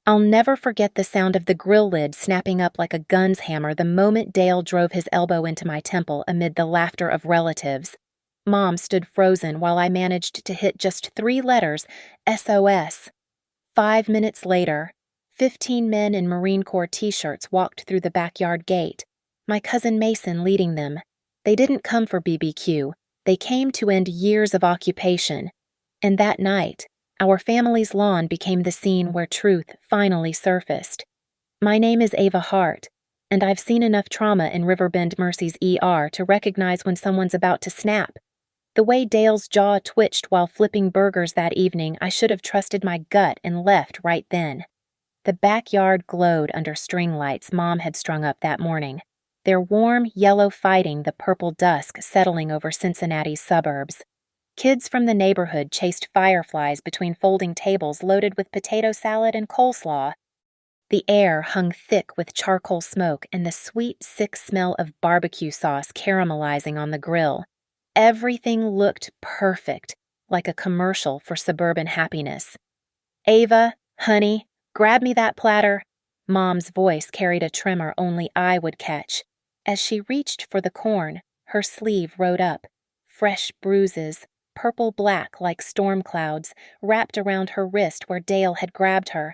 I'll never forget the sound of the grill lid snapping up like a gun's hammer the moment Dale drove his elbow into my temple amid the laughter of relatives. Mom stood frozen while I managed to hit just 3 letters, SOS. 5 minutes later, 15 men in Marine Corps t-shirts walked through the backyard gate, my cousin Mason leading them. They didn't come for BBQ. They came to end years of occupation. And that night, our family's lawn became the scene where truth finally surfaced. My name is Ava Hart, and I've seen enough trauma in Riverbend Mercy's ER to recognize when someone's about to snap. The way Dale's jaw twitched while flipping burgers that evening, I should have trusted my gut and left right then. The backyard glowed under string lights Mom had strung up that morning, their warm yellow fighting the purple dusk settling over Cincinnati's suburbs. Kids from the neighborhood chased fireflies between folding tables loaded with potato salad and coleslaw. The air hung thick with charcoal smoke and the sweet, sick smell of barbecue sauce caramelizing on the grill. Everything looked perfect, like a commercial for suburban happiness. "Ava, honey, grab me that platter." Mom's voice carried a tremor only I would catch. As she reached for the corn, her sleeve rode up, fresh bruises, purple-black like storm clouds, wrapped around her wrist where Dale had grabbed her.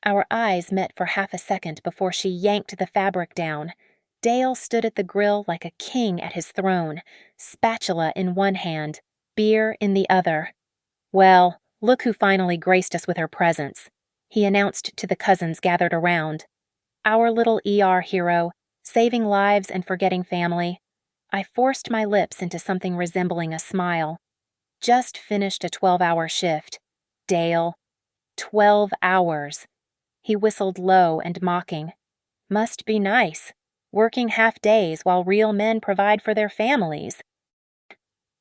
Our eyes met for half a second before she yanked the fabric down. Dale stood at the grill like a king at his throne, spatula in one hand, beer in the other. "Well, look who finally graced us with her presence," he announced to the cousins gathered around. "Our little ER hero, saving lives and forgetting family." I forced my lips into something resembling a smile. "Just finished a 12-hour shift. Dale. 12 hours. He whistled low and mocking. "Must be nice, working half days while real men provide for their families."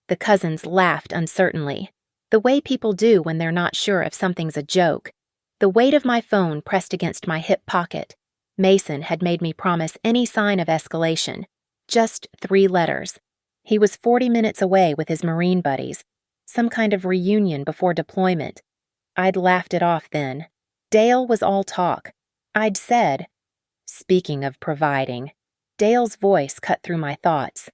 The cousins laughed uncertainly, the way people do when they're not sure if something's a joke. The weight of my phone pressed against my hip pocket. Mason had made me promise any sign of escalation. Just 3 letters. He was 40 minutes away with his Marine buddies. Some kind of reunion before deployment. I'd laughed it off then. Dale was all talk. I'd said, "Speaking of providing," Dale's voice cut through my thoughts.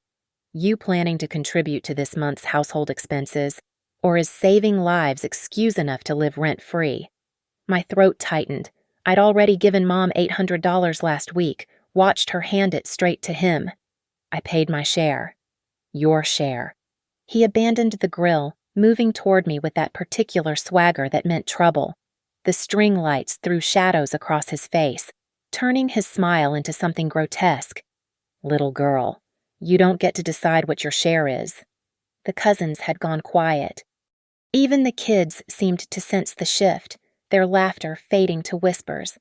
"You planning to contribute to this month's household expenses? Or is saving lives excuse enough to live rent-free?" My throat tightened. I'd already given Mom $800 last week, watched her hand it straight to him. I paid my share. Your share. He abandoned the grill, moving toward me with that particular swagger that meant trouble. The string lights threw shadows across his face, turning his smile into something grotesque. "Little girl, you don't get to decide what your share is." The cousins had gone quiet. Even the kids seemed to sense the shift, their laughter fading to whispers.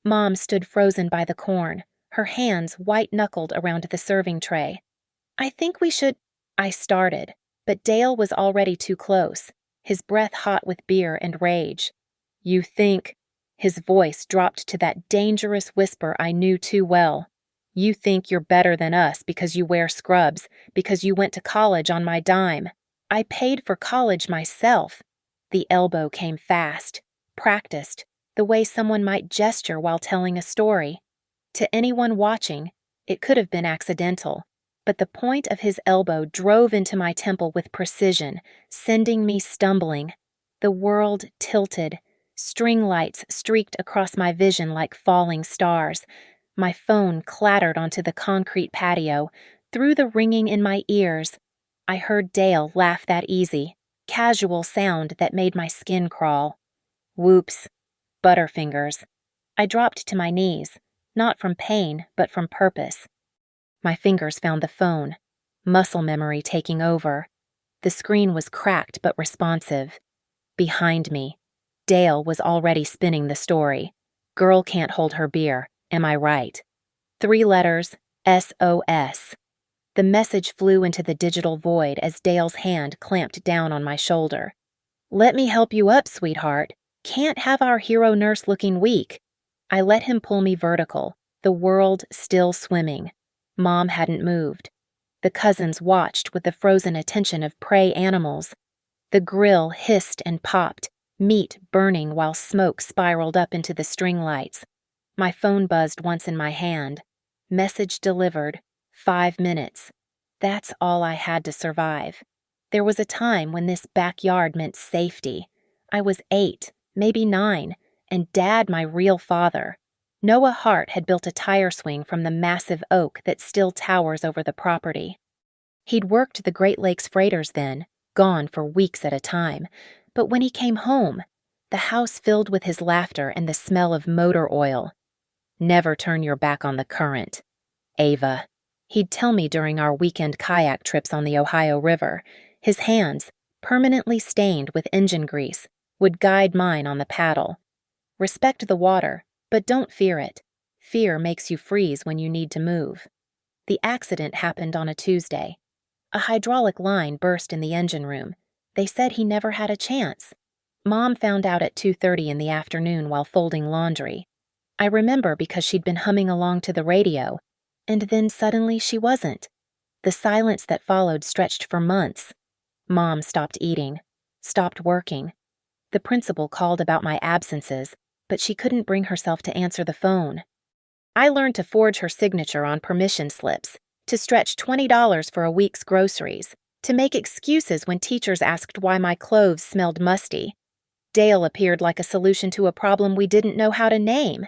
Mom stood frozen by the corn, her hands white-knuckled around the serving tray. "I think we should—" I started, but Dale was already too close, his breath hot with beer and rage. "You think—" His voice dropped to that dangerous whisper I knew too well. "You think you're better than us because you wear scrubs, because you went to college on my dime. I paid for college myself." The elbow came fast, practiced, the way someone might gesture while telling a story. To anyone watching, it could have been accidental, but the point of his elbow drove into my temple with precision, sending me stumbling. The world tilted. String lights streaked across my vision like falling stars. My phone clattered onto the concrete patio, through the ringing in my ears. I heard Dale laugh that easy, casual sound that made my skin crawl. Whoops. Butterfingers. I dropped to my knees, not from pain, but from purpose. My fingers found the phone, muscle memory taking over. The screen was cracked but responsive. Behind me, Dale was already spinning the story. "Girl can't hold her beer, am I right?" 3 letters, SOS. The message flew into the digital void as Dale's hand clamped down on my shoulder. "Let me help you up, sweetheart. Can't have our hero nurse looking weak." I let him pull me vertical, the world still swimming. Mom hadn't moved. The cousins watched with the frozen attention of prey animals. The grill hissed and popped, Meat burning while smoke spiraled up into the string lights. My phone buzzed once in my hand. Message delivered. 5 minutes. That's all I had to survive. There was a time when this backyard meant safety. I was 8, maybe 9, and Dad my real father. Noah Hart had built a tire swing from the massive oak that still towers over the property. He'd worked the Great Lakes freighters then, gone for weeks at a time, but when he came home, the house filled with his laughter and the smell of motor oil. Never turn your back on the current. Ava. He'd tell me during our weekend kayak trips on the Ohio River. His hands, permanently stained with engine grease, would guide mine on the paddle. Respect the water, but don't fear it. Fear makes you freeze when you need to move. The accident happened on a Tuesday. A hydraulic line burst in the engine room. They said he never had a chance. Mom found out at 2:30 in the afternoon while folding laundry. I remember because she'd been humming along to the radio, and then suddenly she wasn't. The silence that followed stretched for months. Mom stopped eating, stopped working. The principal called about my absences, but she couldn't bring herself to answer the phone. I learned to forge her signature on permission slips, to stretch $20 for a week's groceries, to make excuses when teachers asked why my clothes smelled musty. Dale appeared like a solution to a problem we didn't know how to name.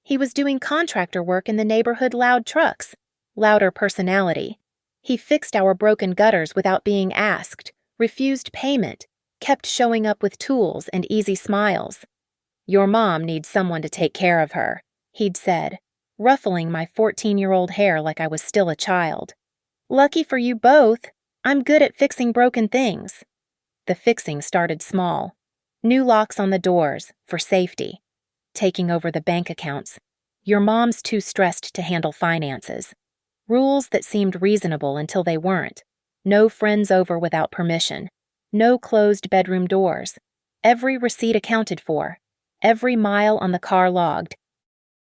He was doing contractor work in the neighborhood loud trucks, louder personality. He fixed our broken gutters without being asked, refused payment, kept showing up with tools and easy smiles. Your mom needs someone to take care of her, he'd said, ruffling my 14-year-old hair like I was still a child. Lucky for you both, I'm good at fixing broken things. The fixing started small. New locks on the doors, for safety. Taking over the bank accounts. Your mom's too stressed to handle finances. Rules that seemed reasonable until they weren't. No friends over without permission. No closed bedroom doors. Every receipt accounted for. Every mile on the car logged.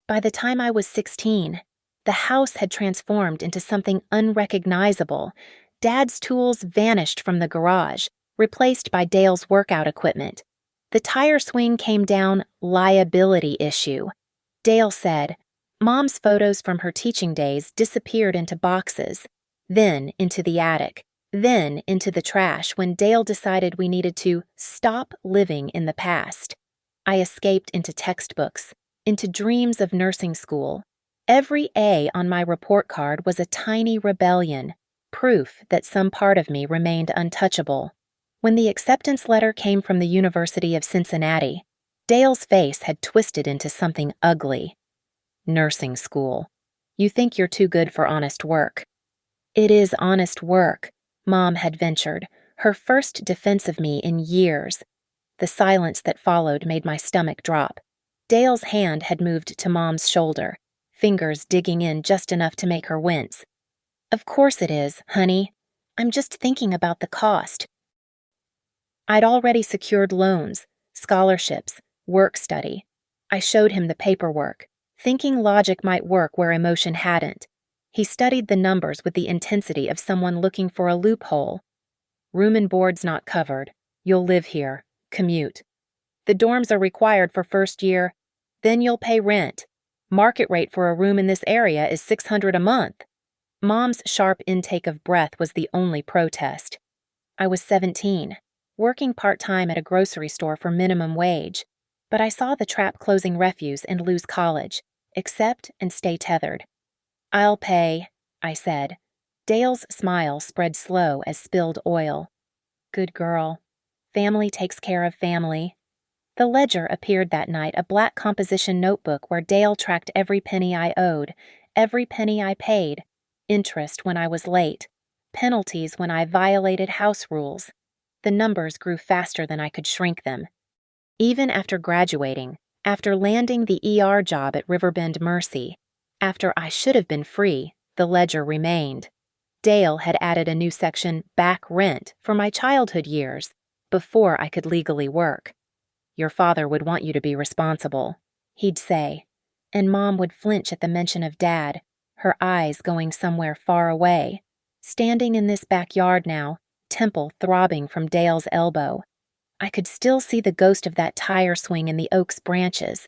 By the time I was 16, the house had transformed into something unrecognizable. Dad's tools vanished from the garage, replaced by Dale's workout equipment. The tire swing came down liability issue. Dale said, Mom's photos from her teaching days disappeared into boxes, then into the attic, then into the trash when Dale decided we needed to stop living in the past. I escaped into textbooks, into dreams of nursing school. Every A on my report card was a tiny rebellion, proof that some part of me remained untouchable. When the acceptance letter came from the University of Cincinnati, Dale's face had twisted into something ugly. Nursing school. You think you're too good for honest work. It is honest work, Mom had ventured, her first defense of me in years. The silence that followed made my stomach drop. Dale's hand had moved to Mom's shoulder, fingers digging in just enough to make her wince. Of course it is, honey. I'm just thinking about the cost. I'd already secured loans, scholarships, work study. I showed him the paperwork, thinking logic might work where emotion hadn't. He studied the numbers with the intensity of someone looking for a loophole. Room and board's not covered. You'll live here. Commute. The dorms are required for first year. Then you'll pay rent. Market rate for a room in this area is $600 a month. Mom's sharp intake of breath was the only protest. I was 17. Working part-time at a grocery store for minimum wage, but I saw the trap closing refuse and lose college, accept and stay tethered. I'll pay, I said. Dale's smile spread slow as spilled oil. Good girl. Family takes care of family. The ledger appeared that night, a black composition notebook where Dale tracked every penny I owed, every penny I paid, interest when I was late, penalties when I violated house rules. The numbers grew faster than I could shrink them. Even after graduating, after landing the ER job at Riverbend Mercy, after I should have been free, the ledger remained. Dale had added a new section, back rent, for my childhood years, before I could legally work. Your father would want you to be responsible, he'd say, and Mom would flinch at the mention of Dad, her eyes going somewhere far away. Standing in this backyard now, temple throbbing from Dale's elbow. I could still see the ghost of that tire swing in the oak's branches.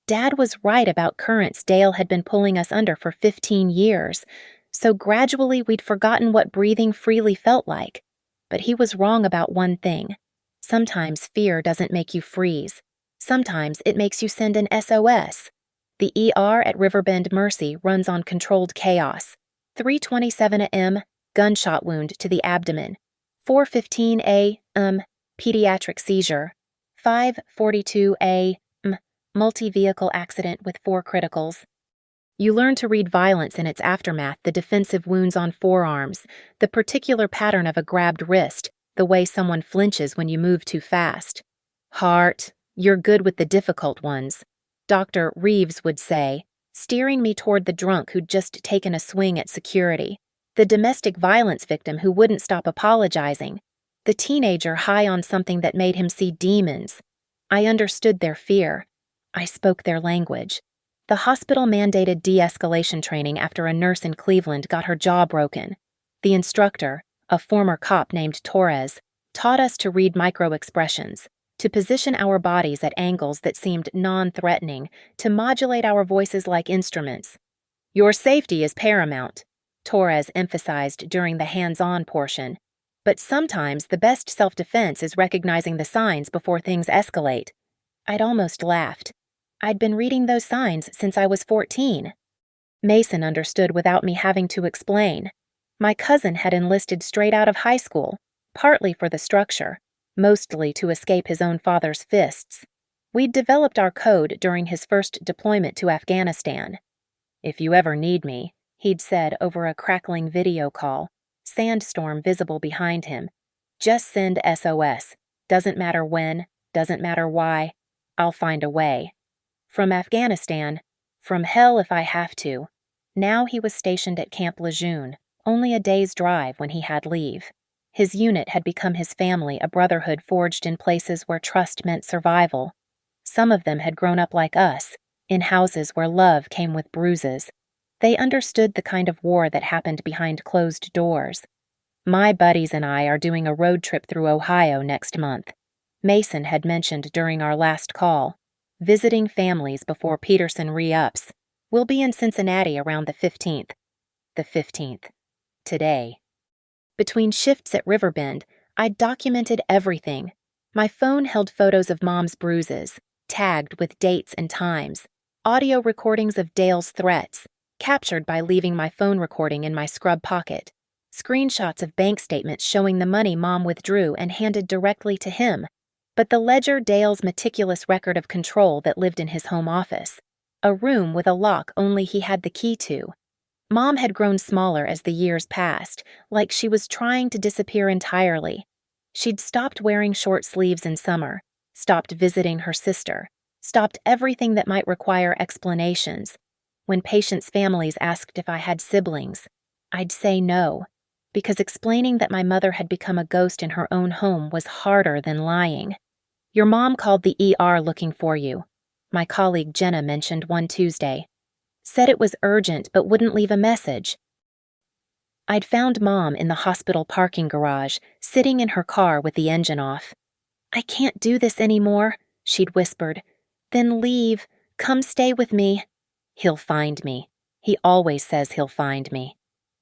Dad was right about currents Dale had been pulling us under for 15 years, so gradually we'd forgotten what breathing freely felt like. But he was wrong about one thing. Sometimes fear doesn't make you freeze. Sometimes it makes you send an SOS. The ER at Riverbend Mercy runs on controlled chaos. 3:27 a.m., gunshot wound to the abdomen. 4:15 a.m., pediatric seizure. 5:42 a.m., multi-vehicle accident with 4 criticals. You learn to read violence in its aftermath, the defensive wounds on forearms, the particular pattern of a grabbed wrist, the way someone flinches when you move too fast. Heart, you're good with the difficult ones, Dr. Reeves would say, steering me toward the drunk who'd just taken a swing at security, the domestic violence victim who wouldn't stop apologizing, the teenager high on something that made him see demons. I understood their fear. I spoke their language. The hospital mandated de-escalation training after a nurse in Cleveland got her jaw broken. The instructor, a former cop named Torres, taught us to read micro-expressions, to position our bodies at angles that seemed non-threatening, to modulate our voices like instruments. Your safety is paramount, Torres emphasized during the hands-on portion. But sometimes the best self-defense is recognizing the signs before things escalate. I'd almost laughed. I'd been reading those signs since I was 14. Mason understood without me having to explain. My cousin had enlisted straight out of high school, partly for the structure, mostly to escape his own father's fists. We'd developed our code during his first deployment to Afghanistan. If you ever need me, he'd said over a crackling video call, sandstorm visible behind him. Just send SOS. Doesn't matter when, doesn't matter why. I'll find a way. From Afghanistan, from hell if I have to. Now he was stationed at Camp Lejeune, only a day's drive when he had leave. His unit had become his family, a brotherhood forged in places where trust meant survival. Some of them had grown up like us, in houses where love came with bruises. They understood the kind of war that happened behind closed doors. My buddies and I are doing a road trip through Ohio next month. Mason had mentioned during our last call, visiting families before Peterson re-ups. We'll be in Cincinnati around the 15th. The 15th. Today. Between shifts at Riverbend, I'd documented everything. My phone held photos of Mom's bruises, tagged with dates and times, audio recordings of Dale's threats, captured by leaving my phone recording in my scrub pocket, screenshots of bank statements showing the money Mom withdrew and handed directly to him, but the ledger Dale's meticulous record of control that lived in his home office, a room with a lock only he had the key to. Mom had grown smaller as the years passed, like she was trying to disappear entirely. She'd stopped wearing short sleeves in summer, stopped visiting her sister, stopped everything that might require explanations. When patients' families asked if I had siblings, I'd say no, because explaining that my mother had become a ghost in her own home was harder than lying. Your mom called the ER looking for you, my colleague Jenna mentioned one Tuesday. Said it was urgent but wouldn't leave a message. I'd found Mom in the hospital parking garage, sitting in her car with the engine off. I can't do this anymore, she'd whispered. Then leave. Come stay with me. He'll find me. He always says he'll find me.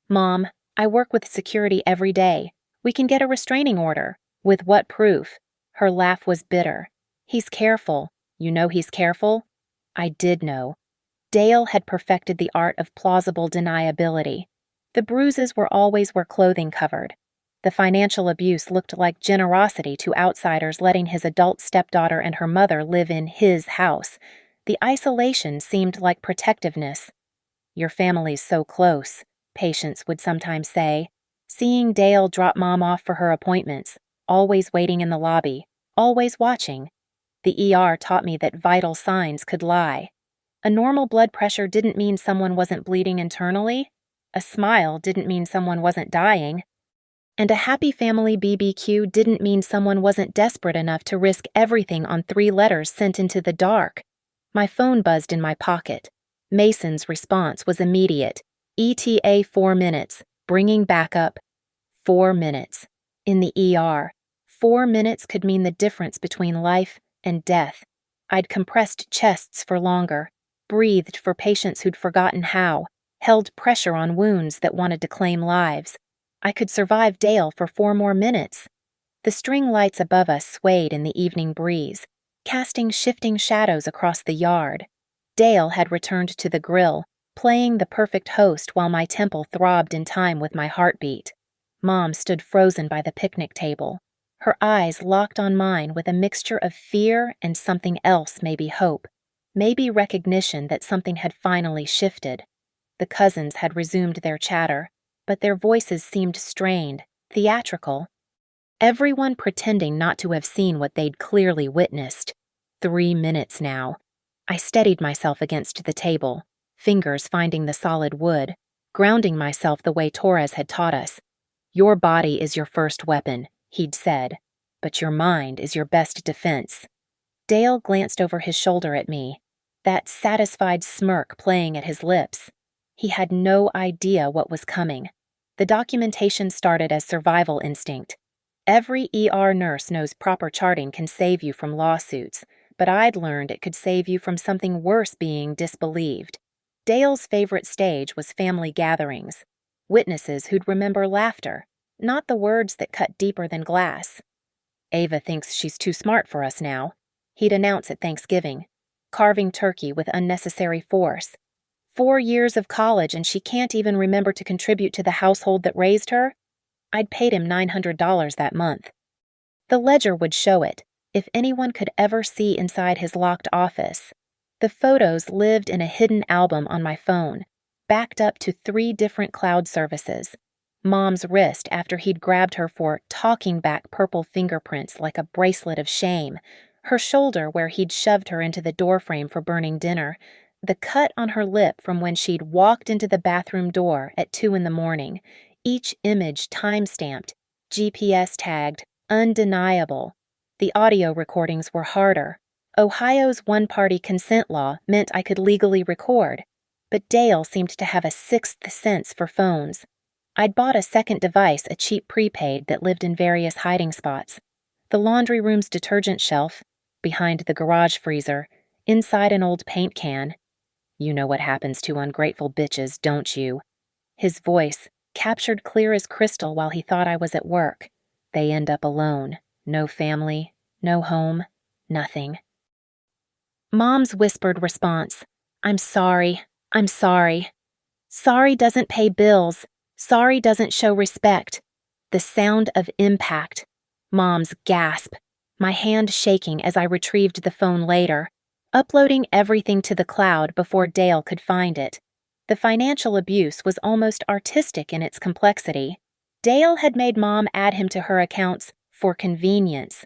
Mom, I work with security every day. We can get a restraining order. With what proof? Her laugh was bitter. He's careful. You know he's careful? I did know. Dale had perfected the art of plausible deniability. The bruises were always where clothing covered. The financial abuse looked like generosity to outsiders letting his adult stepdaughter and her mother live in his house. The isolation seemed like protectiveness. Your family's so close, patients would sometimes say, seeing Dale drop Mom off for her appointments, always waiting in the lobby, always watching. The ER taught me that vital signs could lie. A normal blood pressure didn't mean someone wasn't bleeding internally. A smile didn't mean someone wasn't dying. And a happy family BBQ didn't mean someone wasn't desperate enough to risk everything on 3 letters sent into the dark. My phone buzzed in my pocket. Mason's response was immediate. ETA 4 minutes. Bringing backup. 4 minutes. In the ER. 4 minutes could mean the difference between life and death. I'd compressed chests for longer, breathed for patients who'd forgotten how, held pressure on wounds that wanted to claim lives. I could survive Dale for 4 more minutes. The string lights above us swayed in the evening breeze, casting shifting shadows across the yard. Dale had returned to the grill, playing the perfect host while my temple throbbed in time with my heartbeat. Mom stood frozen by the picnic table, her eyes locked on mine with a mixture of fear and something else, maybe hope, maybe recognition that something had finally shifted. The cousins had resumed their chatter, but their voices seemed strained, theatrical. Everyone pretending not to have seen what they'd clearly witnessed. 3 minutes now. I steadied myself against the table, fingers finding the solid wood, grounding myself the way Torres had taught us. Your body is your first weapon, he'd said, but your mind is your best defense. Dale glanced over his shoulder at me, that satisfied smirk playing at his lips. He had no idea what was coming. The documentation started as survival instinct. Every ER nurse knows proper charting can save you from lawsuits, but I'd learned it could save you from something worse, being disbelieved. Dale's favorite stage was family gatherings, witnesses who'd remember laughter, not the words that cut deeper than glass. Ava thinks she's too smart for us now, he'd announce at Thanksgiving, carving turkey with unnecessary force. 4 years of college and she can't even remember to contribute to the household that raised her? I'd paid him $900 that month. The ledger would show it, if anyone could ever see inside his locked office. The photos lived in a hidden album on my phone, backed up to 3 different cloud services. Mom's wrist after he'd grabbed her for talking back purple fingerprints like a bracelet of shame, her shoulder where he'd shoved her into the doorframe for burning dinner, the cut on her lip from when she'd walked into the bathroom door at 2 in the morning, each image time-stamped, GPS tagged, undeniable. The audio recordings were harder. Ohio's one-party consent law meant I could legally record, but Dale seemed to have a sixth sense for phones. I'd bought a second device, a cheap prepaid that lived in various hiding spots. The laundry room's detergent shelf, behind the garage freezer, inside an old paint can. You know what happens to ungrateful bitches, don't you? His voice, captured clear as crystal while he thought I was at work. They end up alone. No family, no home, nothing. Mom's whispered response. I'm sorry. I'm sorry. Sorry doesn't pay bills. Sorry doesn't show respect. The sound of impact. Mom's gasp. My hand shaking as I retrieved the phone later, uploading everything to the cloud before Dale could find it. The financial abuse was almost artistic in its complexity. Dale had made Mom add him to her accounts for convenience.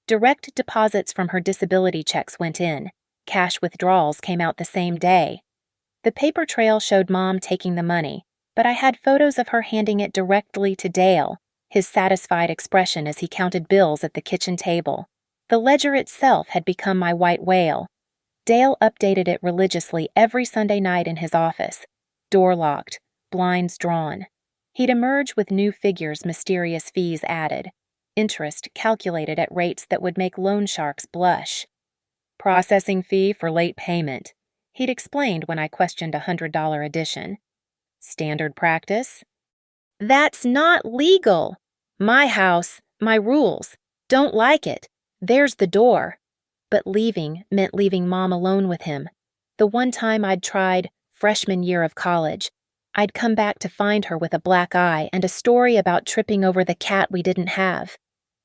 Direct deposits from her disability checks went in. Cash withdrawals came out the same day. The paper trail showed Mom taking the money, but I had photos of her handing it directly to Dale, his satisfied expression as he counted bills at the kitchen table. The ledger itself had become my white whale. Dale updated it religiously every Sunday night in his office, door locked, blinds drawn. He'd emerge with new figures, mysterious fees added, interest calculated at rates that would make loan sharks blush. Processing fee for late payment, he'd explained when I questioned a $100 addition. Standard practice? That's not legal. My house, my rules. Don't like it. There's the door. But leaving meant leaving Mom alone with him. The one time I'd tried, freshman year of college, I'd come back to find her with a black eye and a story about tripping over the cat we didn't have.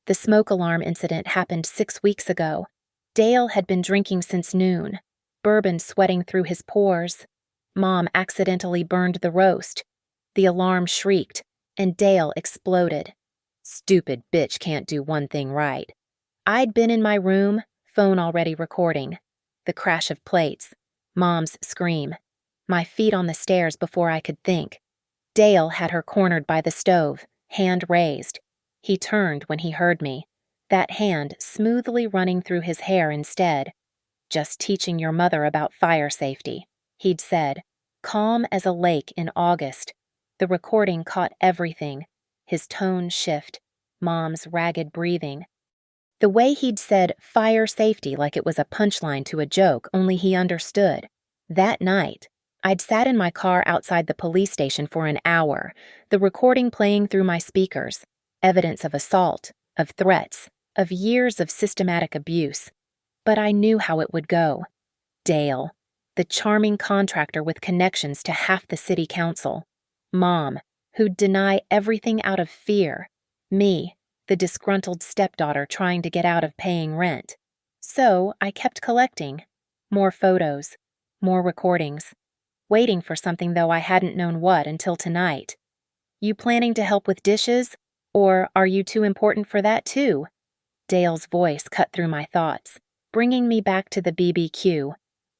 The smoke alarm incident happened 6 weeks ago. Dale had been drinking since noon, bourbon sweating through his pores. Mom accidentally burned the roast. The alarm shrieked, and Dale exploded. Stupid bitch can't do one thing right. I'd been in my room, phone already recording. The crash of plates. Mom's scream. My feet on the stairs before I could think. Dale had her cornered by the stove, hand raised. He turned when he heard me, that hand smoothly running through his hair instead. Just teaching your mother about fire safety, he'd said, calm as a lake in August. The recording caught everything. His tone shift, Mom's ragged breathing, The way he'd said fire safety like it was a punchline to a joke, only he understood. That night, I'd sat in my car outside the police station for an hour, the recording playing through my speakers, evidence of assault, of threats, of years of systematic abuse. But I knew how it would go. Dale, the charming contractor with connections to half the city council. Mom, who'd deny everything out of fear. Me, the disgruntled stepdaughter trying to get out of paying rent. So I kept collecting. More photos, more recordings. Waiting for something, though I hadn't known what until tonight. You planning to help with dishes? Or are you too important for that too? Dale's voice cut through my thoughts, bringing me back to the BBQ.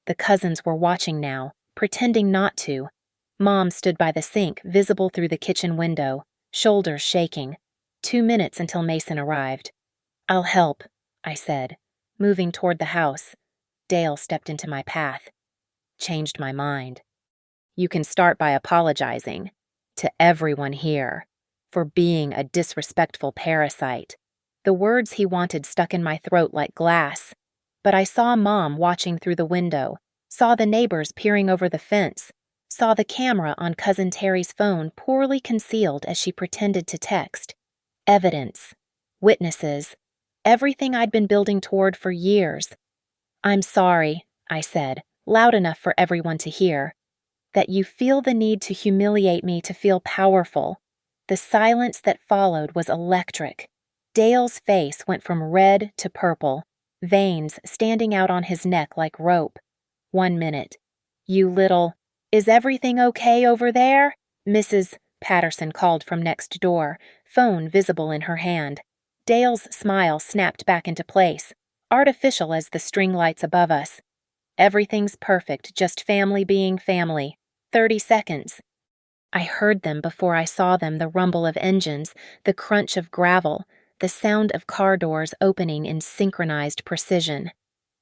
The cousins were watching now, pretending not to. Mom stood by the sink, visible through the kitchen window, shoulders shaking. 2 minutes until Mason arrived. I'll help, I said, moving toward the house. Dale stepped into my path. Changed my mind. You can start by apologizing to everyone here for being a disrespectful parasite. The words he wanted stuck in my throat like glass. But I saw Mom watching through the window, saw the neighbors peering over the fence, saw the camera on Cousin Terry's phone poorly concealed as she pretended to text. Evidence, witnesses, everything I'd been building toward for years. I'm sorry, I said, loud enough for everyone to hear, that you feel the need to humiliate me to feel powerful. The silence that followed was electric. Dale's face went from red to purple, veins standing out on his neck like rope. 1 minute. You little, is everything okay over there? Mrs. Patterson called from next door, phone visible in her hand. Dale's smile snapped back into place, artificial as the string lights above us. Everything's perfect, just family being family. 30 seconds. I heard them before I saw them, the rumble of engines, the crunch of gravel, the sound of car doors opening in synchronized precision.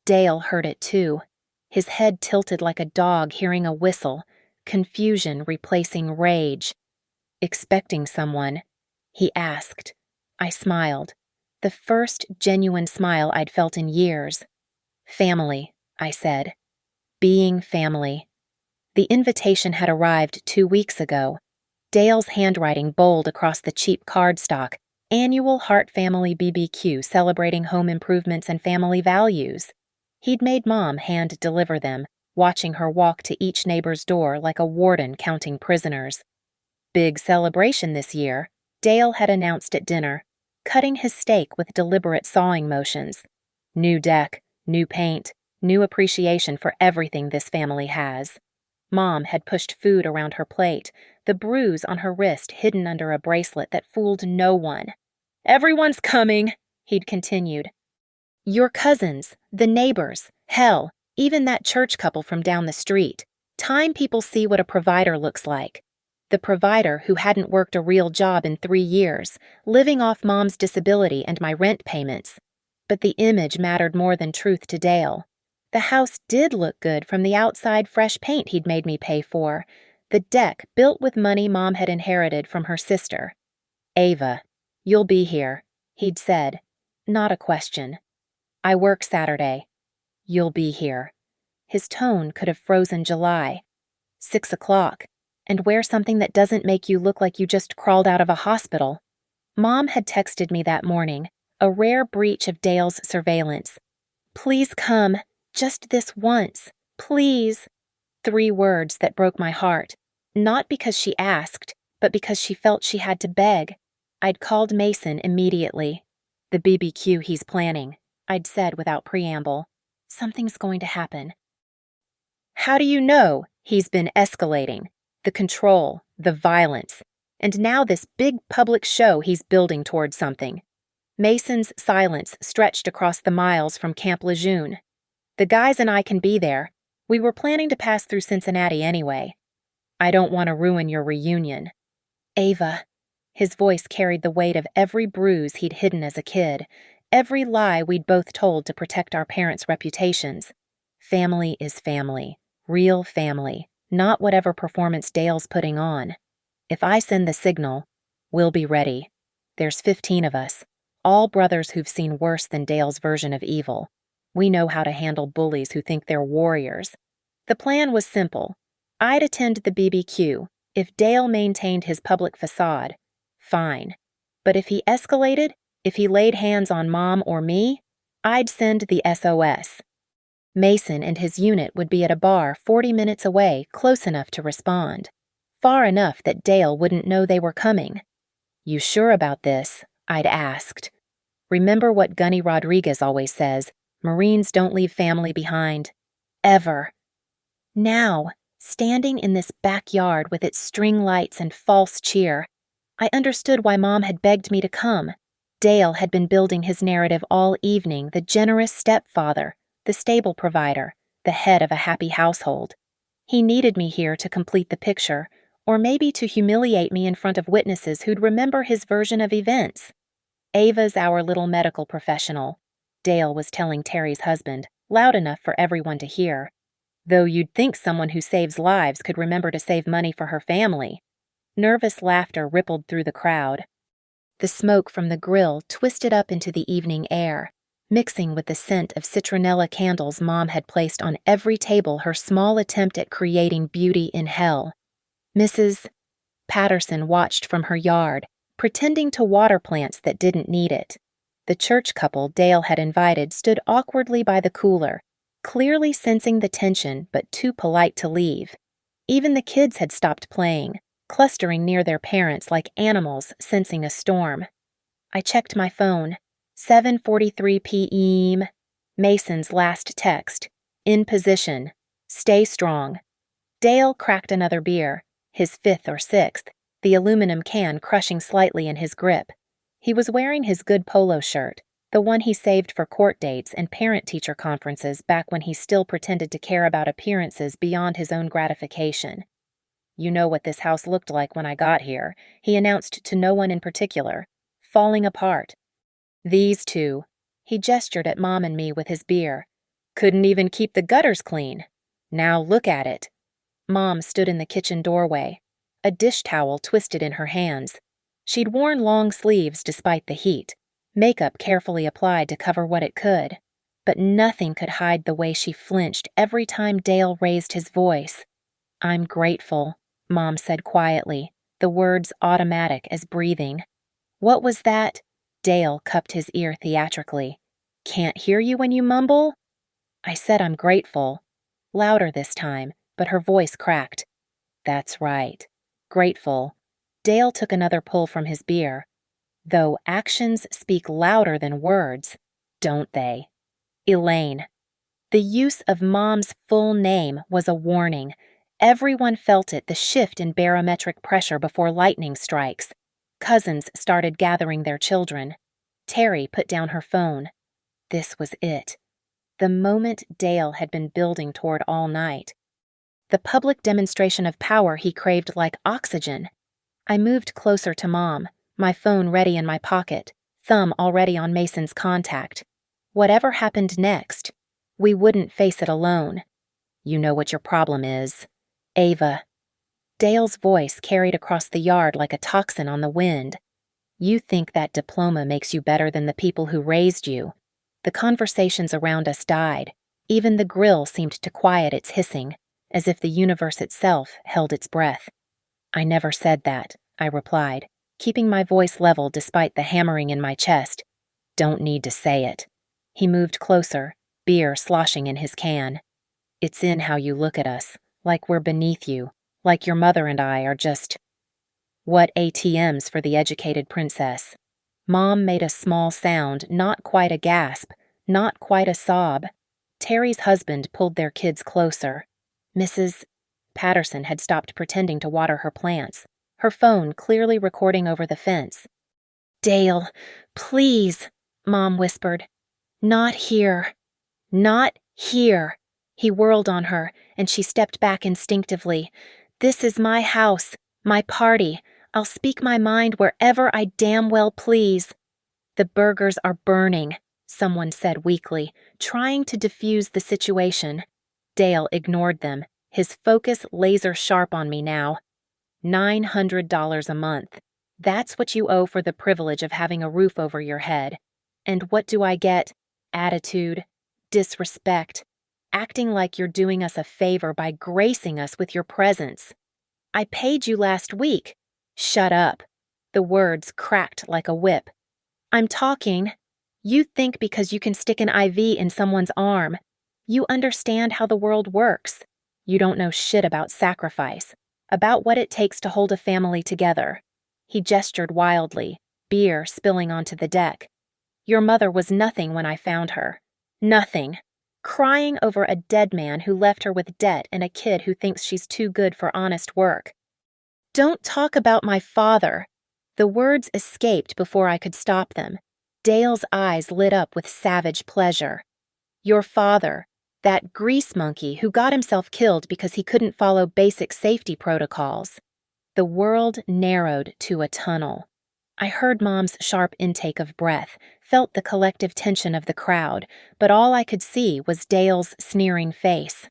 Dale heard it too, his head tilted like a dog hearing a whistle, confusion replacing rage. Expecting someone? He asked. I smiled, the first genuine smile I'd felt in years. Family, I said. Being family. The invitation had arrived 2 weeks ago. Dale's handwriting bold across the cheap cardstock, Annual Hart Family BBQ celebrating home improvements and family values. He'd made Mom hand deliver them, watching her walk to each neighbor's door like a warden counting prisoners. Big celebration this year, Dale had announced at dinner, cutting his steak with deliberate sawing motions. New deck, new paint, new appreciation for everything this family has. Mom had pushed food around her plate, the bruise on her wrist hidden under a bracelet that fooled no one. Everyone's coming, he'd continued. Your cousins, the neighbors, hell, even that church couple from down the street. Time people see what a provider looks like. The provider who hadn't worked a real job in 3 years, living off Mom's disability and my rent payments. But the image mattered more than truth to Dale. The house did look good from the outside fresh paint he'd made me pay for. The deck built with money Mom had inherited from her sister. Ava, you'll be here, he'd said. Not a question. I work Saturday. You'll be here. His tone could have frozen July. 6 o'clock. And wear something that doesn't make you look like you just crawled out of a hospital. Mom had texted me that morning, a rare breach of Dale's surveillance. Please come. Just this once, please. 3 words that broke my heart, not because she asked, but because she felt she had to beg. I'd called Mason immediately. The BBQ he's planning, I'd said without preamble. Something's going to happen. How do you know? He's been escalating. The control, the violence, and now this big public show he's building towards something. Mason's silence stretched across the miles from Camp Lejeune. The guys and I can be there. We were planning to pass through Cincinnati anyway. I don't want to ruin your reunion. Ava. His voice carried the weight of every bruise he'd hidden as a kid, every lie we'd both told to protect our parents' reputations. Family is family, real family, not whatever performance Dale's putting on. If I send the signal, we'll be ready. There's 15 of us, all brothers who've seen worse than Dale's version of evil. We know how to handle bullies who think they're warriors. The plan was simple. I'd attend the BBQ. If Dale maintained his public facade, fine. But if he escalated, if he laid hands on Mom or me, I'd send the SOS. Mason and his unit would be at a bar 40 minutes away, close enough to respond. Far enough that Dale wouldn't know they were coming. "You sure about this?" I'd asked. Remember what Gunny Rodriguez always says, Marines don't leave family behind. Ever. Now, standing in this backyard with its string lights and false cheer, I understood why Mom had begged me to come. Dale had been building his narrative all evening, the generous stepfather, the stable provider, the head of a happy household. He needed me here to complete the picture, or maybe to humiliate me in front of witnesses who'd remember his version of events. "Ava's our little medical professional," Dale was telling Terry's husband, loud enough for everyone to hear. "Though you'd think someone who saves lives could remember to save money for her family." Nervous laughter rippled through the crowd. The smoke from the grill twisted up into the evening air, mixing with the scent of citronella candles Mom had placed on every table, her small attempt at creating beauty in hell. Mrs. Patterson watched from her yard, pretending to water plants that didn't need it. The church couple Dale had invited stood awkwardly by the cooler, clearly sensing the tension but too polite to leave. Even the kids had stopped playing, clustering near their parents like animals sensing a storm. I checked my phone. 7:43 p.m. Mason's last text. "In position. Stay strong." Dale cracked another beer, his fifth or sixth, the aluminum can crushing slightly in his grip. He was wearing his good polo shirt, the one he saved for court dates and parent-teacher conferences back when he still pretended to care about appearances beyond his own gratification. "You know what this house looked like when I got here," he announced to no one in particular. "Falling apart. These two," he gestured at Mom and me with his beer, "couldn't even keep the gutters clean. Now look at it." Mom stood in the kitchen doorway, a dish towel twisted in her hands. She'd worn long sleeves despite the heat, makeup carefully applied to cover what it could, but nothing could hide the way she flinched every time Dale raised his voice. "I'm grateful," Mom said quietly, the words automatic as breathing. "What was that?" Dale cupped his ear theatrically. "Can't hear you when you mumble?" "I said I'm grateful." Louder this time, but her voice cracked. "That's right. Grateful." Dale took another pull from his beer. "Though actions speak louder than words, don't they?" Elaine. The use of Mom's full name was a warning. Everyone felt it, the shift in barometric pressure before lightning strikes. Cousins started gathering their children. Terry put down her phone. This was it. The moment Dale had been building toward all night. The public demonstration of power he craved like oxygen. I moved closer to Mom, my phone ready in my pocket, thumb already on Mason's contact. Whatever happened next, we wouldn't face it alone. "You know what your problem is. Ava." Dale's voice carried across the yard like a tocsin on the wind. "You think that diploma makes you better than the people who raised you." The conversations around us died. Even the grill seemed to quiet its hissing, as if the universe itself held its breath. "I never said that," I replied, keeping my voice level despite the hammering in my chest. "Don't need to say it." He moved closer, beer sloshing in his can. "It's in how you look at us, like we're beneath you, like your mother and I are just what ATMs for the educated princess." Mom made a small sound, not quite a gasp, not quite a sob. Terry's husband pulled their kids closer. Mrs. Patterson had stopped pretending to water her plants, her phone clearly recording over the fence. "Dale, please," Mom whispered. "Not here. Not here." He whirled on her, and she stepped back instinctively. "This is my house, my party. I'll speak my mind wherever I damn well please." "The burgers are burning," someone said weakly, trying to diffuse the situation. Dale ignored them, his focus laser sharp on me now. $900 a month. That's what you owe for the privilege of having a roof over your head. And what do I get? Attitude, disrespect, acting like you're doing us a favor by gracing us with your presence. I paid you last week. Shut up. The words cracked like a whip. I'm talking. You think because you can stick an IV in someone's arm. You understand how the world works. You don't know shit about sacrifice, about what it takes to hold a family together. He gestured wildly, beer spilling onto the deck. Your mother was nothing when I found her. Nothing. Crying over a dead man who left her with debt and a kid who thinks she's too good for honest work. Don't talk about my father. The words escaped before I could stop them. Dale's eyes lit up with savage pleasure. Your father, that grease monkey who got himself killed because he couldn't follow basic safety protocols. The world narrowed to a tunnel. I heard Mom's sharp intake of breath, felt the collective tension of the crowd, but all I could see was Dale's sneering face.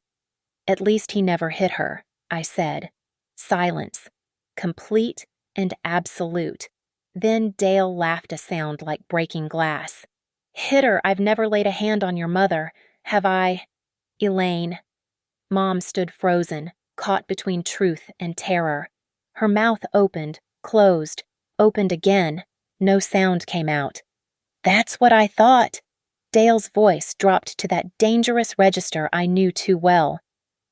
At least he never hit her, I said. Silence. Complete and absolute. Then Dale laughed a sound like breaking glass. Hit her, I've never laid a hand on your mother, have I? Elaine. Mom stood frozen, caught between truth and terror. Her mouth opened, closed, opened again. No sound came out. That's what I thought. Dale's voice dropped to that dangerous register I knew too well.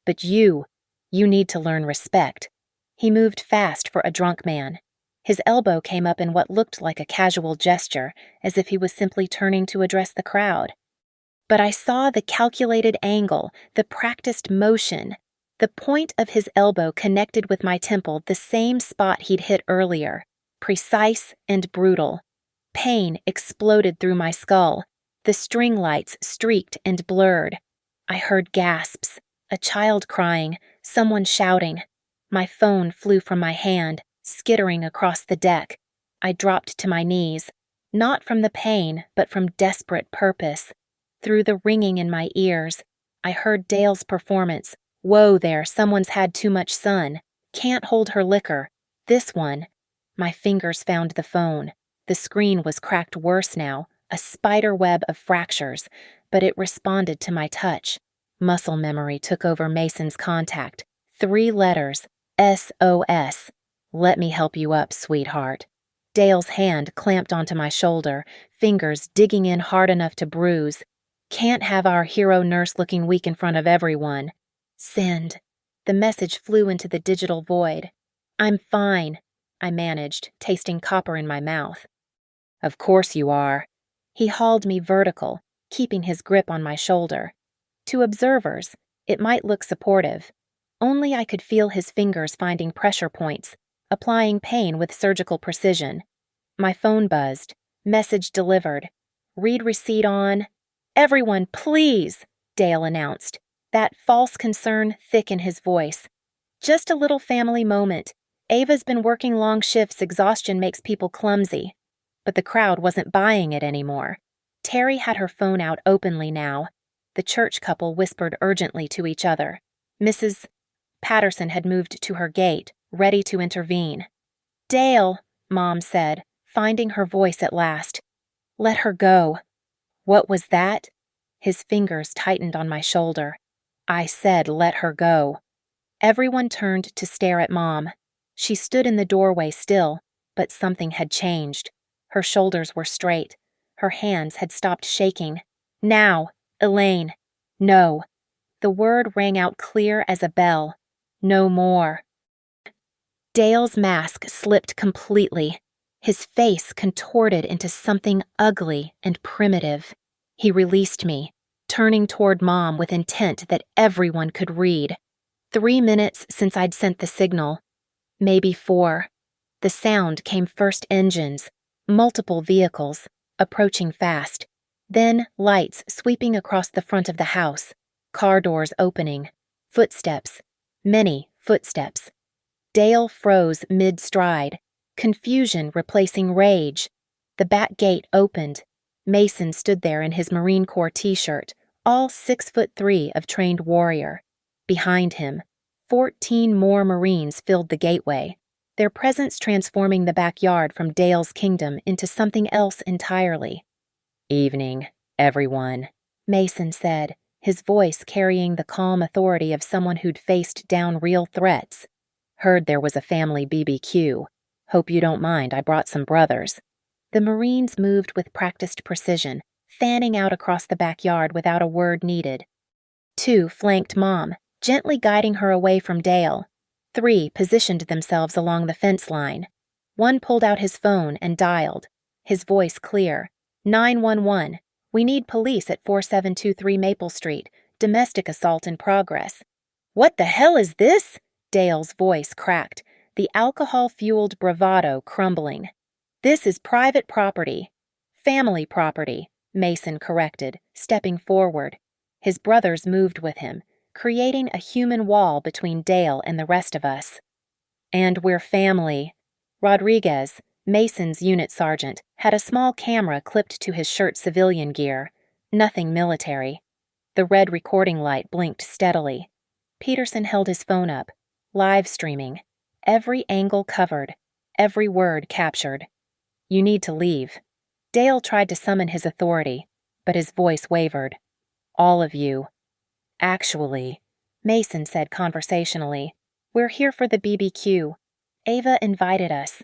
But you need to learn respect. He moved fast for a drunk man. His elbow came up in what looked like a casual gesture, as if he was simply turning to address the crowd. But I saw the calculated angle, the practiced motion. The point of his elbow connected with my temple, the same spot he'd hit earlier. Precise and brutal. Pain exploded through my skull. The string lights streaked and blurred. I heard gasps, a child crying, someone shouting. My phone flew from my hand, skittering across the deck. I dropped to my knees, not from the pain, but from desperate purpose. Through the ringing in my ears, I heard Dale's performance. Whoa there, someone's had too much sun. Can't hold her liquor. This one. My fingers found the phone. The screen was cracked worse now, a spider web of fractures, but it responded to my touch. Muscle memory took over Mason's contact. 3 letters. SOS. Let me help you up, sweetheart. Dale's hand clamped onto my shoulder, fingers digging in hard enough to bruise. Can't have our hero nurse looking weak in front of everyone. Send. The message flew into the digital void. I'm fine, I managed, tasting copper in my mouth. Of course you are. He hauled me vertical, keeping his grip on my shoulder. To observers, it might look supportive. Only I could feel his fingers finding pressure points, applying pain with surgical precision. My phone buzzed. Message delivered. Read receipt on. Everyone, please, Dale announced, that false concern thick in his voice. Just a little family moment. Ava's been working long shifts, exhaustion makes people clumsy. But the crowd wasn't buying it anymore. Terry had her phone out openly now. The church couple whispered urgently to each other. Mrs. Patterson had moved to her gate, ready to intervene. Dale, Mom said, finding her voice at last. Let her go. What was that? His fingers tightened on my shoulder. I said let her go. Everyone turned to stare at Mom. She stood in the doorway still, but something had changed. Her shoulders were straight. Her hands had stopped shaking. Now, Elaine. No. The word rang out clear as a bell. No more. Dale's mask slipped completely. His face contorted into something ugly and primitive. He released me, turning toward Mom with intent that everyone could read. 3 minutes since I'd sent the signal. Maybe 4. The sound came first engines, multiple vehicles, approaching fast. Then lights sweeping across the front of the house, car doors opening, footsteps, many footsteps. Dale froze mid-stride, confusion replacing rage. The back gate opened. Mason stood there in his Marine Corps t-shirt, all 6'3" of trained warrior. Behind him, 14 more Marines filled the gateway. their presence transforming the backyard from Dale's kingdom into something else entirely. "Evening, everyone," Mason said, his voice carrying the calm authority of someone who'd faced down real threats. "Heard there was a family BBQ. Hope you don't mind, I brought some brothers." The Marines moved with practiced precision, fanning out across the backyard without a word needed. 2 flanked Mom, gently guiding her away from Dale. 3 positioned themselves along the fence line. 1 pulled out his phone and dialed, his voice clear. "911. We need police at 4723 Maple Street. Domestic assault in progress." "What the hell is this?" Dale's voice cracked, the alcohol-fueled bravado crumbling. "This is private property." "Family property," Mason corrected, stepping forward. His brothers moved with him, creating a human wall between Dale and the rest of us. "And we're family." Rodriguez, Mason's unit sergeant, had a small camera clipped to his shirt civilian gear. Nothing military. The red recording light blinked steadily. Peterson held his phone up, live streaming. Every angle covered, every word captured. "You need to leave." Dale tried to summon his authority, but his voice wavered. "All of you." "Actually," Mason said conversationally, "we're here for the BBQ. Ava invited us."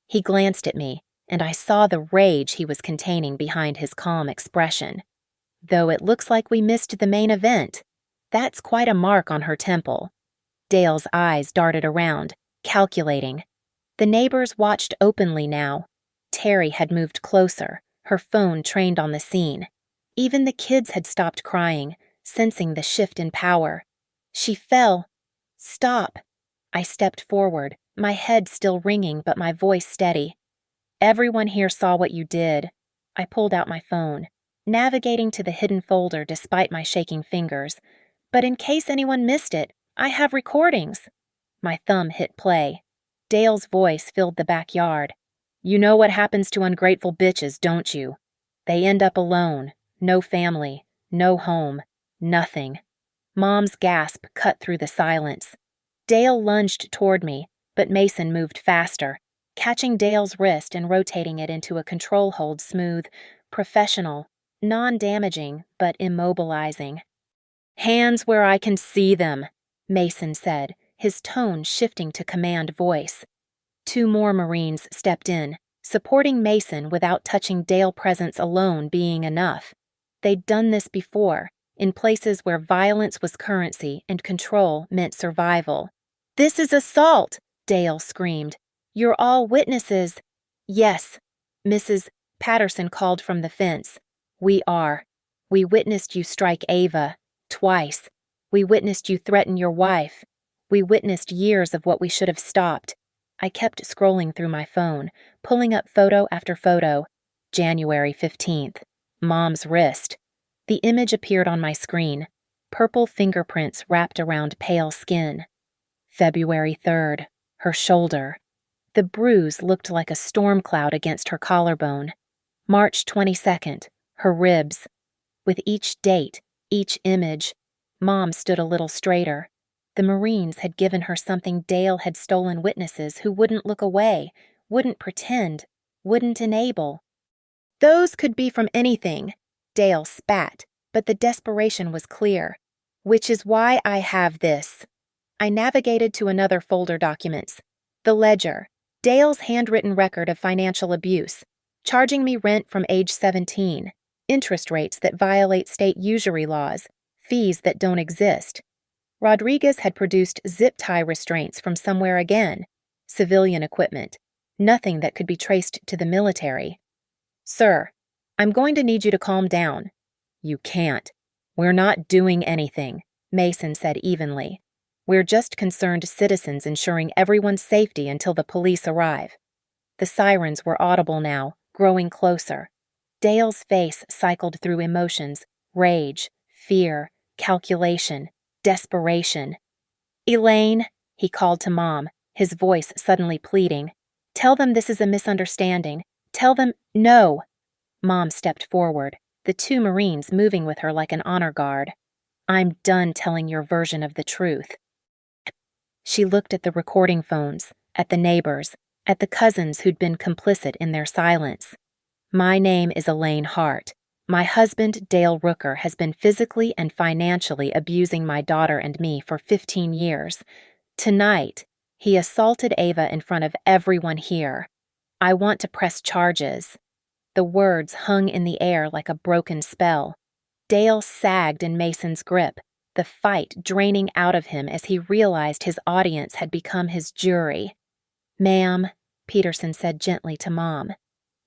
He glanced at me, and I saw the rage he was containing behind his calm expression. "Though it looks like we missed the main event. That's quite a mark on her temple." Dale's eyes darted around, calculating. The neighbors watched openly now. Terry had moved closer, her phone trained on the scene. Even the kids had stopped crying, sensing the shift in power. "She fell." "Stop." I stepped forward, my head still ringing but my voice steady. "Everyone here saw what you did." I pulled out my phone, navigating to the hidden folder despite my shaking fingers. "But in case anyone missed it, I have recordings." My thumb hit play. Dale's voice filled the backyard. "You know what happens to ungrateful bitches, don't you? They end up alone, no family, no home, nothing." Mom's gasp cut through the silence. Dale lunged toward me, but Mason moved faster, catching Dale's wrist and rotating it into a control hold smooth, professional, non-damaging, but immobilizing. "Hands where I can see them," Mason said, his tone shifting to command voice. 2 more Marines stepped in, supporting Mason without touching Dale presence alone being enough. They'd done this before, in places where violence was currency and control meant survival. "This is assault!" Dale screamed. "You're all witnesses." "Yes," Mrs. Patterson called from the fence. "We are. We witnessed you strike Ava. Twice. We witnessed you threaten your wife. We witnessed years of what we should have stopped." I kept scrolling through my phone, pulling up photo after photo. January 15th. Mom's wrist. The image appeared on my screen. Purple fingerprints wrapped around pale skin. February 3rd. Her shoulder. The bruise looked like a storm cloud against her collarbone. March 22nd. Her ribs. With each date, each image, Mom stood a little straighter. The Marines had given her something Dale had stolen witnesses who wouldn't look away, wouldn't pretend, wouldn't enable. "Those could be from anything," Dale spat, but the desperation was clear. "Which is why I have this." I navigated to another folder documents. The ledger, Dale's handwritten record of financial abuse, charging me rent from age 17, interest rates that violate state usury laws, fees that don't exist. Rodriguez had produced zip tie restraints from somewhere again, civilian equipment, nothing that could be traced to the military. "Sir, I'm going to need you to calm down." "You can't. We're not doing anything," Mason said evenly. "We're just concerned citizens ensuring everyone's safety until the police arrive." The sirens were audible now, growing closer. Dale's face cycled through emotions, rage, fear, calculation, desperation. "Elaine," he called to Mom, his voice suddenly pleading. "Tell them this is a misunderstanding. Tell them—" "No." Mom stepped forward, the 2 Marines moving with her like an honor guard. "I'm done telling your version of the truth." She looked at the recording phones, at the neighbors, at the cousins who'd been complicit in their silence. My name is Elaine Hart. My husband, Dale Rooker, has been physically and financially abusing my daughter and me for 15 years. Tonight, he assaulted Ava in front of everyone here. I want to press charges. The words hung in the air like a broken spell. Dale sagged in Mason's grip, the fight draining out of him as he realized his audience had become his jury. "Ma'am," Peterson said gently to Mom,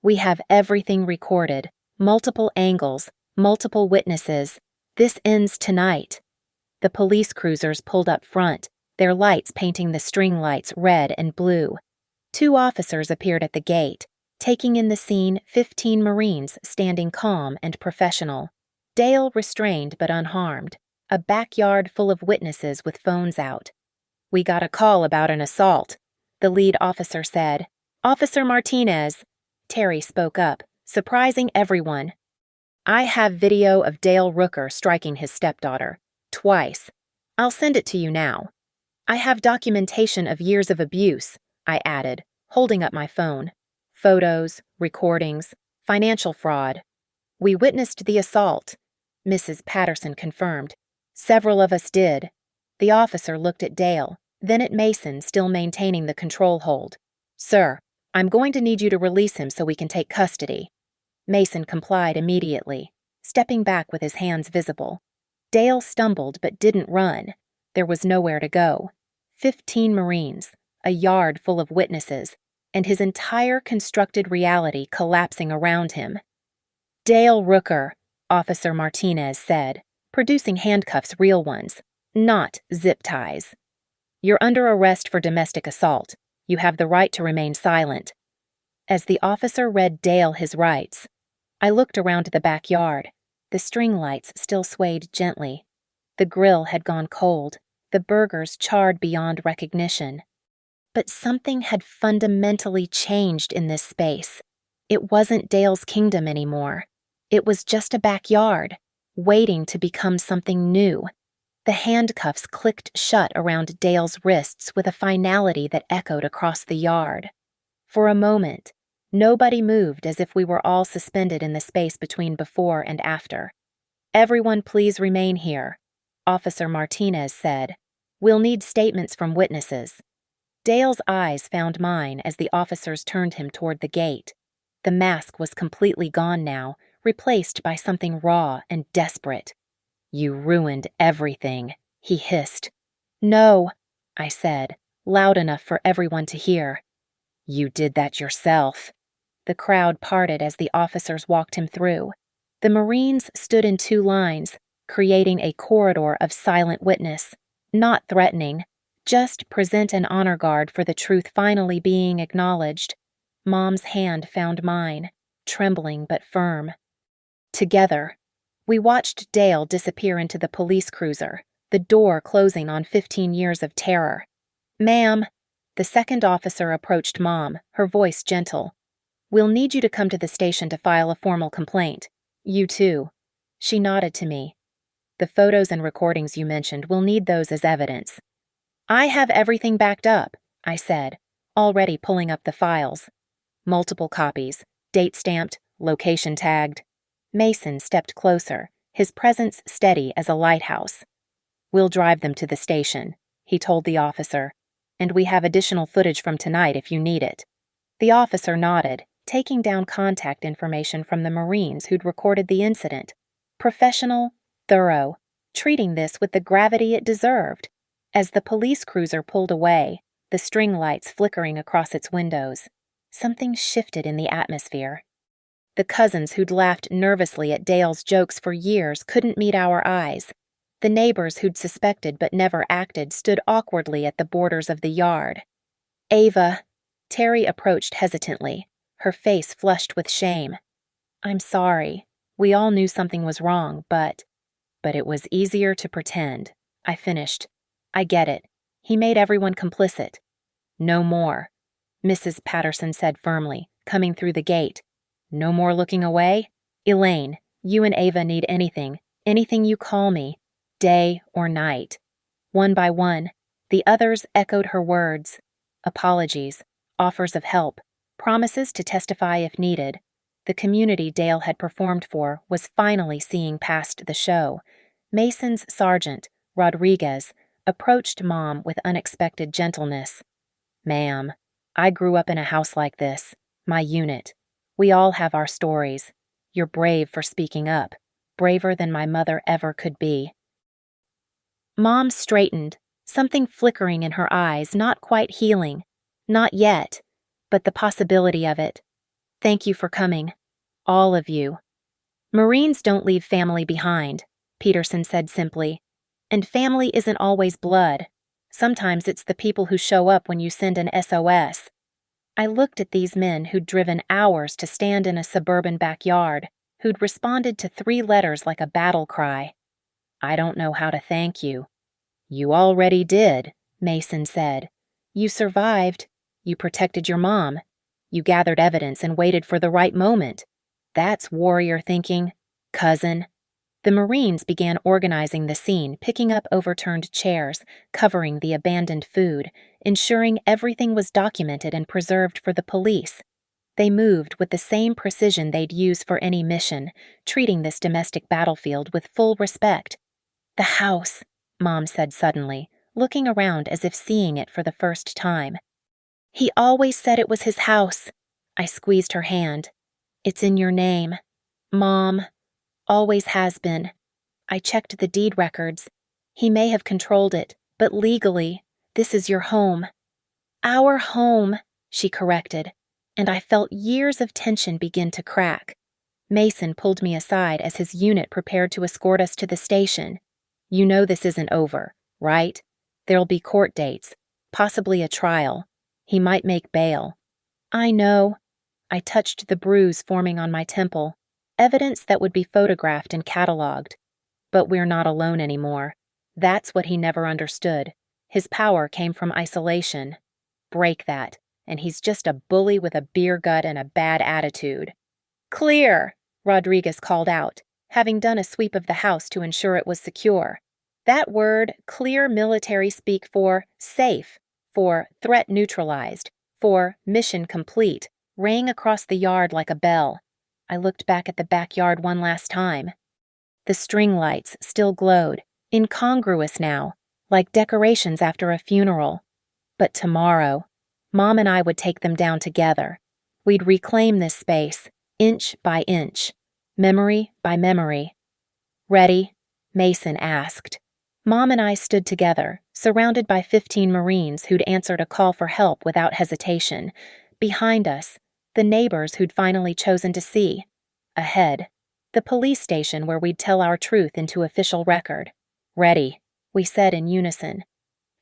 "we have everything recorded, multiple angles, multiple witnesses. This ends tonight." The police cruisers pulled up front, their lights painting the string lights red and blue. 2 officers appeared at the gate, taking in the scene 15 Marines standing calm and professional. Dale restrained but unharmed, a backyard full of witnesses with phones out. "We got a call about an assault," the lead officer said. "Officer Martinez," Terry spoke up, surprising everyone. "I have video of Dale Rooker striking his stepdaughter, twice. I'll send it to you now. I have documentation of years of abuse," I added, holding up my phone. "Photos, recordings, financial fraud. We witnessed the assault," Mrs. Patterson confirmed. "Several of us did." The officer looked at Dale, then at Mason, still maintaining the control hold. "Sir, I'm going to need you to release him so we can take custody." Mason complied immediately, stepping back with his hands visible. Dale stumbled but didn't run. There was nowhere to go. 15 Marines, a yard full of witnesses, and his entire constructed reality collapsing around him. "Dale Rooker," Officer Martinez said, producing handcuffs, real ones, not zip ties. "You're under arrest for domestic assault. You have the right to remain silent." As the officer read Dale his rights, I looked around the backyard. The string lights still swayed gently. The grill had gone cold, the burgers charred beyond recognition. But something had fundamentally changed in this space. It wasn't Dale's kingdom anymore. It was just a backyard, waiting to become something new. The handcuffs clicked shut around Dale's wrists with a finality that echoed across the yard. For a moment, nobody moved, as if we were all suspended in the space between before and after. "Everyone please remain here," Officer Martinez said. "We'll need statements from witnesses." Dale's eyes found mine as the officers turned him toward the gate. The mask was completely gone now, replaced by something raw and desperate. "You ruined everything," he hissed. "No," I said, loud enough for everyone to hear. "You did that yourself." The crowd parted as the officers walked him through. The Marines stood in 2 lines, creating a corridor of silent witness, not threatening, just present an honor guard for the truth finally being acknowledged. Mom's hand found mine, trembling but firm. Together, we watched Dale disappear into the police cruiser, the door closing on 15 years of terror. "Ma'am," the second officer approached Mom, her voice gentle. "We'll need you to come to the station to file a formal complaint. You too." She nodded to me. "The photos and recordings you mentioned, we'll need those as evidence." "I have everything backed up," I said, already pulling up the files. "Multiple copies, date-stamped, location-tagged." Mason stepped closer, his presence steady as a lighthouse. "We'll drive them to the station," he told the officer, "and we have additional footage from tonight if you need it." The officer nodded, taking down contact information from the Marines who'd recorded the incident. Professional, thorough, treating this with the gravity it deserved. As the police cruiser pulled away, the string lights flickering across its windows, something shifted in the atmosphere. The cousins who'd laughed nervously at Dale's jokes for years couldn't meet our eyes. The neighbors who'd suspected but never acted stood awkwardly at the borders of the yard. "Ava," Terry approached hesitantly, her face flushed with shame. "I'm sorry. We all knew something was wrong, but it was easier to pretend," I finished. "I get it. He made everyone complicit." "No more," Mrs. Patterson said firmly, coming through the gate. "No more looking away? Elaine, you and Ava need anything you call me, day or night." One by one, the others echoed her words. Apologies, offers of help, promises to testify if needed. The community Dale had performed for was finally seeing past the show. Mason's sergeant, Rodriguez, approached Mom with unexpected gentleness. "Ma'am, I grew up in a house like this, my unit. We all have our stories. You're brave for speaking up, braver than my mother ever could be." Mom straightened, something flickering in her eyes, not quite healing. Not yet, but the possibility of it. "Thank you for coming. All of you." "Marines don't leave family behind," Peterson said simply. "And family isn't always blood. Sometimes it's the people who show up when you send an SOS." I looked at these men who'd driven hours to stand in a suburban backyard, who'd responded to 3 letters like a battle cry. "I don't know how to thank you." "You already did," Mason said. "You survived. You protected your mom. You gathered evidence and waited for the right moment. That's warrior thinking, cousin." The Marines began organizing the scene, picking up overturned chairs, covering the abandoned food, ensuring everything was documented and preserved for the police. They moved with the same precision they'd use for any mission, treating this domestic battlefield with full respect. "The house," Mom said suddenly, looking around as if seeing it for the first time. "He always said it was his house." I squeezed her hand. "It's in your name. Mom. Always has been. I checked the deed records. He may have controlled it, but legally, this is your home." "Our home," she corrected, and I felt years of tension begin to crack. Mason pulled me aside as his unit prepared to escort us to the station. "You know this isn't over, right? There'll be court dates, possibly a trial. He might make bail." "I know." I touched the bruise forming on my temple, evidence that would be photographed and cataloged. "But we're not alone anymore." That's what he never understood. His power came from isolation. Break that, and he's just a bully with a beer gut and a bad attitude. "Clear," Rodriguez called out, having done a sweep of the house to ensure it was secure. That word, clear military speak for safe, for threat neutralized, for mission complete, rang across the yard like a bell. I looked back at the backyard one last time. The string lights still glowed, incongruous now, like decorations after a funeral. But tomorrow, Mom and I would take them down together. We'd reclaim this space, inch by inch, memory by memory. "Ready?" Mason asked. Mom and I stood together, surrounded by 15 Marines who'd answered a call for help without hesitation. Behind us, the neighbors who'd finally chosen to see. Ahead, the police station where we'd tell our truth into official record. "Ready," we said in unison.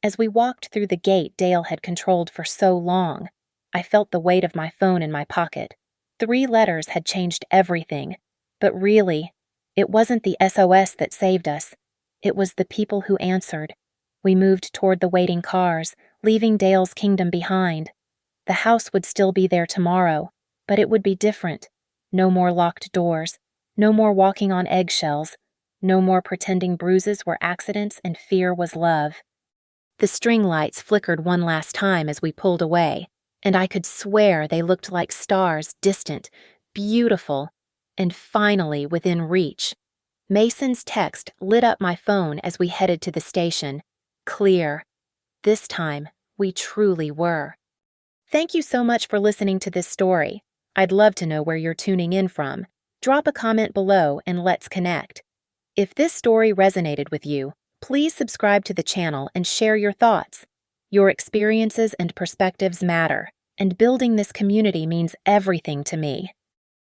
As we walked through the gate Dale had controlled for so long, I felt the weight of my phone in my pocket. 3 letters had changed everything, but really, it wasn't the SOS that saved us. It was the people who answered. We moved toward the waiting cars, leaving Dale's kingdom behind. The house would still be there tomorrow, but it would be different. No more locked doors, no more walking on eggshells, no more pretending bruises were accidents and fear was love. The string lights flickered one last time as we pulled away, and I could swear they looked like stars, distant, beautiful, and finally within reach. Mason's text lit up my phone as we headed to the station. Clear. This time, we truly were. Thank you so much for listening to this story. I'd love to know where you're tuning in from. Drop a comment below and let's connect. If this story resonated with you, please subscribe to the channel and share your thoughts. Your experiences and perspectives matter, and building this community means everything to me.